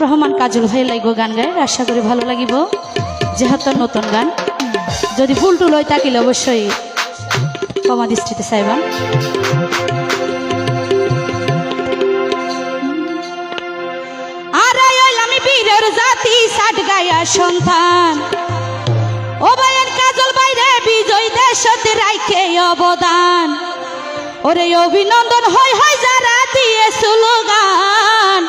রহমান কাজল ভাই লাগবো গান গায়, আশা করি ভালো লাগিব। যেহেতু নতুন গান, যদি ভুল টুল হয় তাকিলে অবশ্যই ক্ষমা দৃষ্টিতে চাইবান। আরে আমি বীরের জাতি সাট গায়া সন্তান, ও ভাইয়ের কাজল বাইরে বিজয় দেশতে রাইখে অবদান। ওরে অভিনন্দন হয় হয় যারা দিয়ে স্লোগান,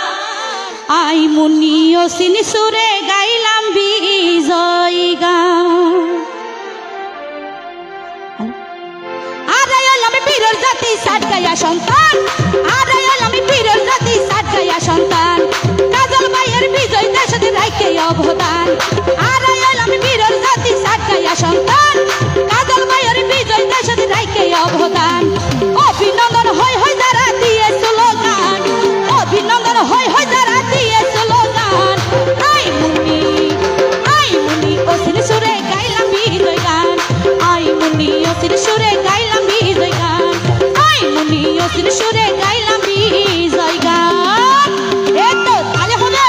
আই মুনি ও সিনি সুরে গাইলাম বিজয় গান। আরে আমি বীরের জাতি সাট গায়া সন্তান, আরে আমি বীরের জাতি সাট গায়া সন্তান, কাজল ভাইয়ের বিজয় দেশতে রাইখে অবদান। আরে আমি বীরের জাতি সাট গায়া সন্তান, কাজল ভাইয়ের বিজয় দেশতে রাইখে অবদান। অভিনন্দন হয় হয় যারা দিয়ে স্লোগান, অভিনন্দন হয় হয় যারা দিয়ে স্লোগান, আই মুনি অসির সুরে গাইলাম বিজয় গান, আই মুনি অসির সুরে গাইলাম বিজয় গান, আই মুনি অসির সুরে গাইলাম বিজয় গান। এই তো তাহলে হবে।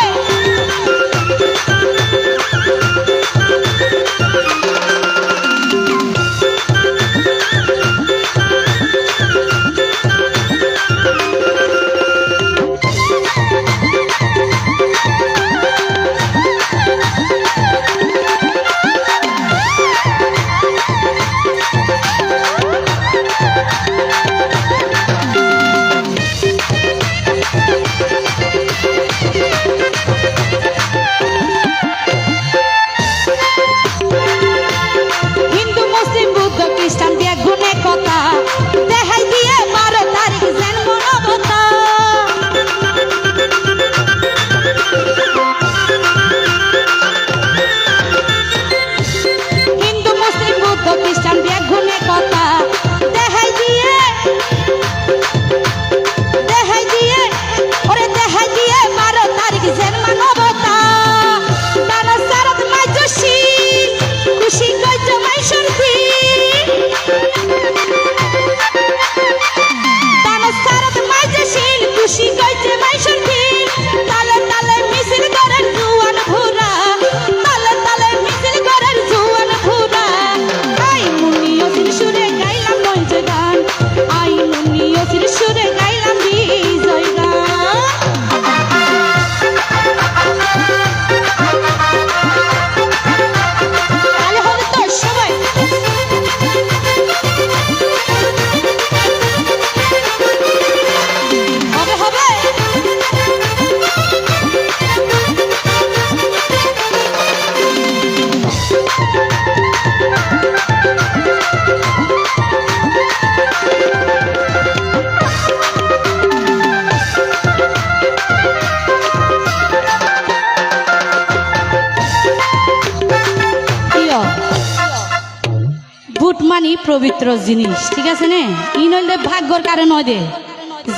মানি পবিত্র জিনিস, ঠিক আছে নে? ই নইলে ভাগ্যর কারণ নয় দে,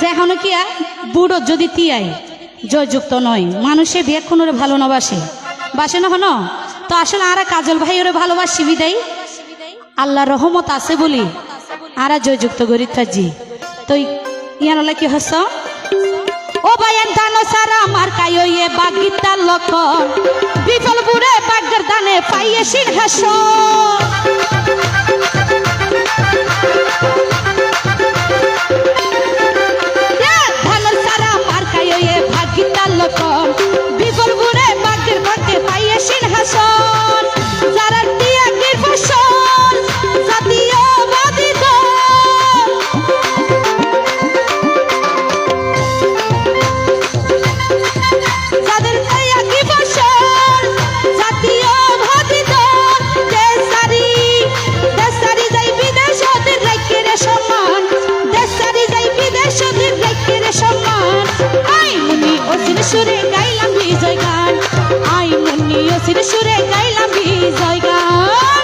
যেখন কি বুড়ো যদি তিয়াই জয়যুক্ত নয়, মানুষে বিয়েক্ষণ ওরে ভালো না বাসে না হন। তো আসলে আরা কাজল ভাই ওরে ভালোবাসি বিদায় আল্লাহ রহমত আছে বলি আরা জয়যুক্ত গরিব থাজি। তো ইয়ানলা কি হস ও ভাইয়ান দানো সারা আমার কাইয়ে বাগিতার লক্ষণ, বিফল বুড়ে বাগের দানে পাইয়ে সিংহাসন। ধানের সারা আমার কাইয়ে ভাগিতার লক্ষণ, বিফল বুড়ে বাগের ভাগে পাইয়ে সিংহাসন। যারা দিয়া গির ফসল জাতীয় বাদিত, যাদের দিয়া গির ফসল জাতীয় বাদিত, দেশারি যাই বিদেশ ওদের রাইকের সম্মান, দেশারি যাই বিদেশ ওদের রাইকের সম্মান। আই মুনি অসির সুরে গাইলাম বিজয় গান, আই মুনি অসির সুরে গাইলাম বিজয় গান।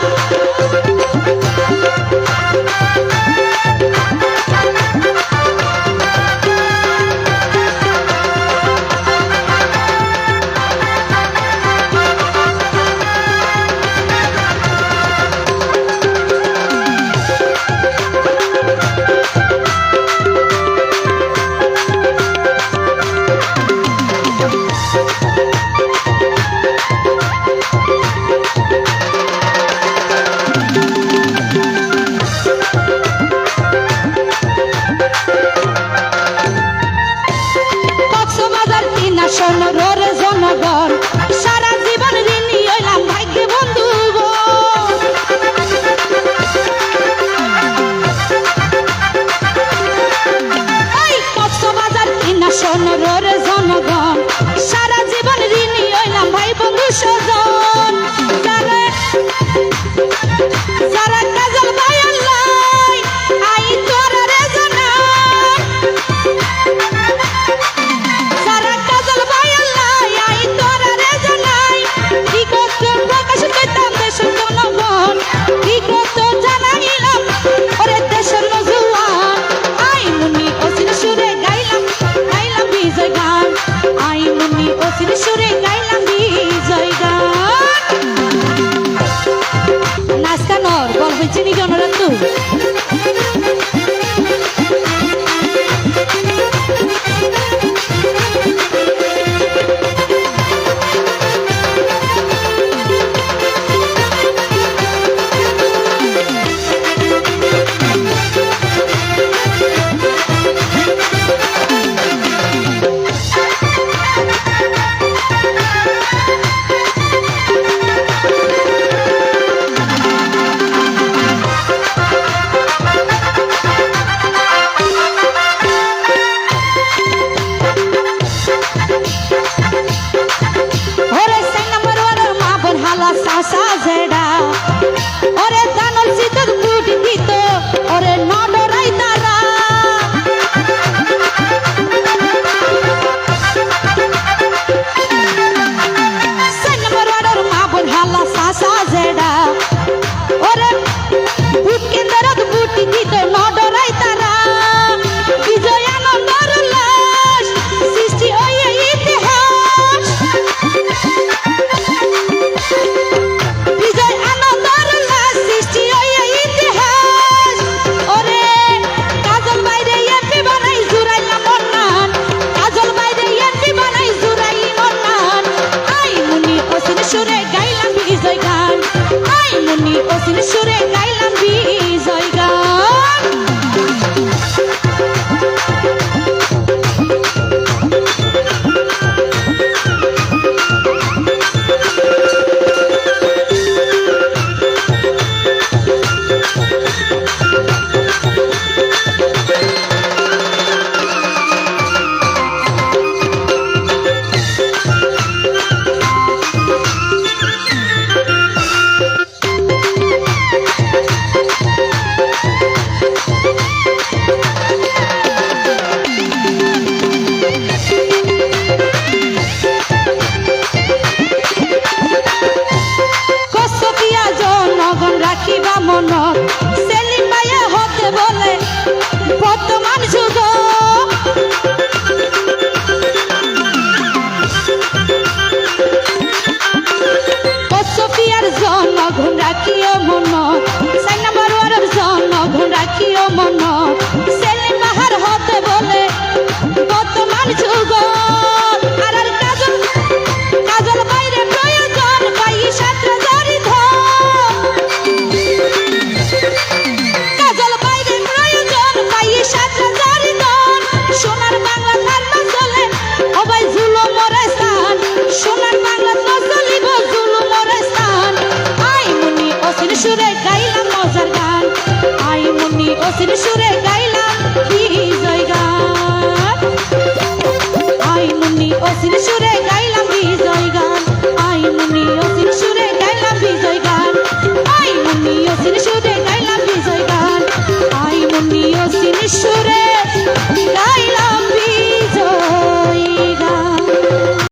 যারা কাজল ভাইয়ের লাই আই তোরা রে জানাই যারা কাজল ভাইয়ের লাই আই তোরা রে জানাই কি কষ্ট প্রকাশ করতাম দেশের জনগণ কি কষ্ট জানাইলাম ওরে দেশের নজওয়ান আই মুনি ওসির সুরে গাইলাম গাইলাম বিজয় গান আই মুনি ওসির সুরে গাইলাম বিজয় গান নাস্তানোর বল হয়েছে নি জনরাতু সাজেডা ওরে দানল সিতক বুটি দিত ওরে নডরাই তারা সনমর ওর মা বল হালা সাজেডা ওরে বুট কেন্দ্রত বুটি দিত নডরাই তারা বিজয় আনন্দর লাশ সৃষ্টি ওই ইতিহাস ওসির সুরে গাইলাম বিজয় গান রাখিবা মনত সেলিম ভাইয়া হতে বলে বর্তমান যুগ সফিয়ার জনগণ রাখিও মনত 4 নম্বর ওয়ার্ডের জনগণ রাখিও মনত সেলিম বাহার হতে বলে বর্তমান যুগ আর কাজল কাজল বাইরে প্রয়োজন পাই সাথে জড়ি কাজল বাইরে প্রয়োজন পাই সাথে জড়ি সোনার বাংলা তার না চলে ও ভাই জুলুমের স্থান সোনার বাংলা তো চলিব জুলুমের স্থান আই মুনি ওসির সুরে গাইলাম মজার গান আই মুনি ওসির সুরে